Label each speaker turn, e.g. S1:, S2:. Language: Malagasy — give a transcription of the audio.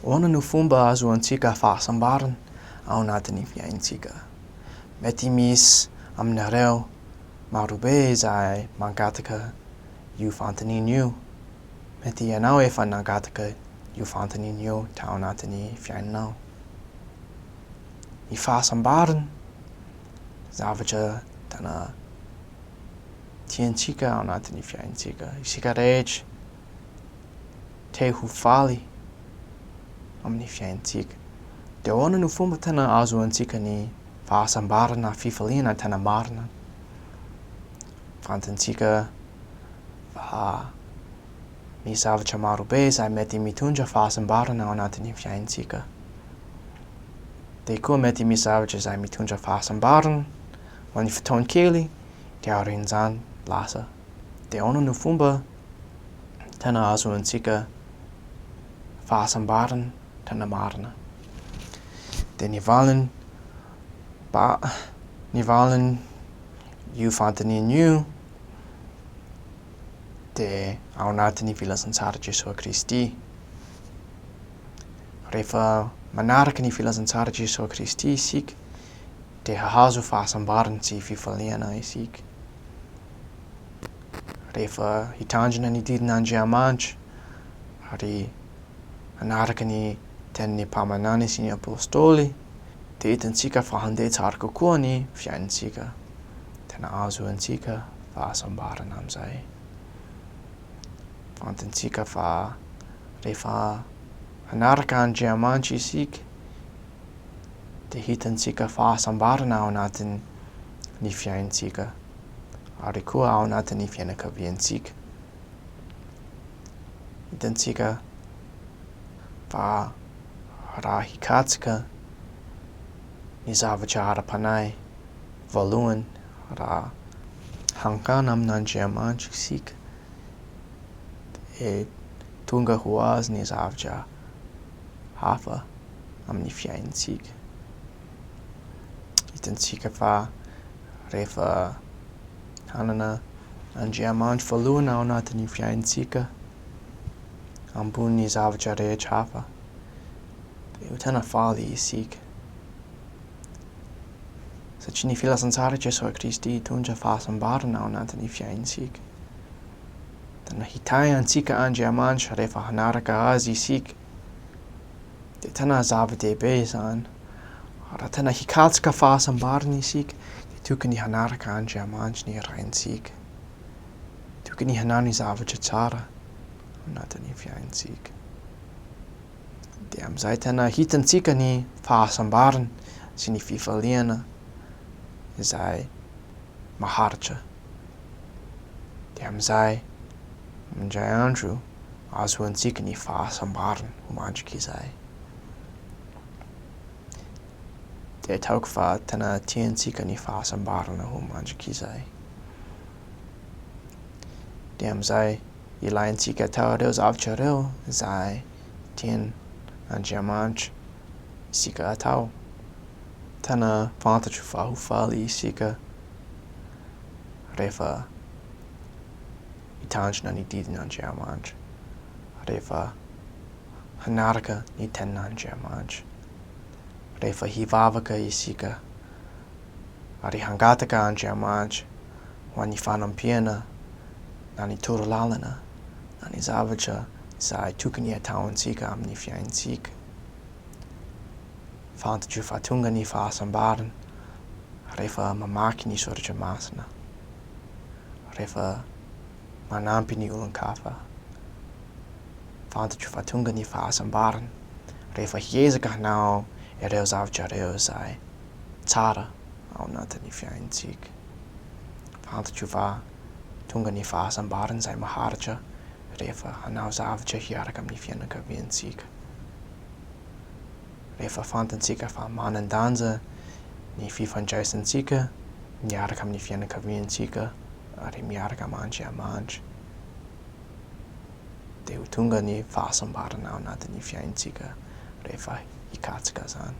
S1: Ahoana no fomba azoantsika fahasambarana ao anatin'ny fiainantsika? Mety misy aminareo marobe izay mangataka io fanontaniana io. Mety ianao efa nangataka io fanontaniana io tao anatin'ny fiainanao. Ny fahasambarana zavatra tena tiantsika ao anatin'ny fiainantsika. Isika rehetra te ho faly amin'ny fiainantsika. Dia ahoana no fomba tena azoantsika ny fahasambarana, fifaliana tena marina? Fantantsika fa misy zavatra marobe izay mety mitondra fahasambarana ao anatin'ny fiainantsika. Dia koa mety misy zavatra izay mitondra fahasambarana ho an'ny fotoana kely dia aorian'izany lasa. Dia ahoana no fomba tena azoantsika fahasambarana tena marina? Dia ny valiny io fanontaniana io dia ao anatin'ny filazantsara Jesosy Kristy. Rehefa manaraka ny filazantsara Jesosy Kristy isika dia hahazo fahasambarana sy fifaliana isika. Rehefa hitandrina ny didin'Andriamanitra ary manaraka ny tenin'ny mpamanany sy ny apôstôly dia hitantsika fa handeha tsara kokoa ny fiainantsika. Tena azoantsika fahasambarana amin'izay. Fantantsika fa rehefa manaraka Andriamanitra isika dia hitantsika fahasambarana ao anatin'ny fiainantsika ary koa ao anatin'ny fianakaviantsika. Hitantsika fa raha hikatsika ny zavatra ara-panahy voalohany, raha hankana amin'Andriamanitra isika dia tonga ho azy ny zavatra hafa amin'ny fiainantsika. Hitantsika fa rehefa hanana Andriamanitra voalohany ao anatin'ny fiainantsika ambony zavatra rehetra hafa dia tena faly isika. Satria ny filazantsara Jesosy Kristy hitondra fahasambarana ao anatin'ny fiainantsika. Tena hitahiantsika Andriamanitra rehefa hanaraka azy isika dia tena zava-dehibe izany. Raha tena hikatsika fahasambarana isika dia tokony hanaraka Andriamanitra ny araintsika. Tokony hanao ny zavatra tsara ao anatin'ny fiainantsika. Dia amin'izay tena hitantsika ny fahasambarana sy ny fifaliana izay maharitra. Dia amin'izay indray andro azoantsika ny fahasambarana ho mandrika izay. Dia ataoko fa tena tiantsika ny fahasambarana ho mandrika izay. Dia amin'izay ilaintsika atao ireo zavatra ireo izay tian'Andriamanitra isika atao. Tena fantatro fa ho faly isika rehefa hitandrina ny didin'Andriamanitra, rehefa hanaraka ny tenin'Andriamanitra, rehefa hivavaka isika ary hangataka Andriamanitra ho an'ny fanampiana na ny torolalana na ny zavatra izay tokony ataontsika amin'ny fiainantsika. Fantatro fa tonga ny fahasambarana rehefa mamaky ny soratra masina, rehefa manampy ny olon-kafa. Fantatro fa tonga ny fahasambarana rehefa hiezaka hanao ireo zavatra ireo izay tsara ao anatin'ny fiainantsika. Fantatro fa tonga ny fahasambarana izay maharitra rehefa hanao zavatra hiaraka amin'ny fianakaviantsika. Rehefa fantantsika fa manan-danja ny fifandraisantsika miaraka amin'ny fianakaviantsika ary miaraka amin'Andriamanitra dia ho tonga ny fahasambarana ao anatin'ny fiainantsika rehefa hikatsika izany.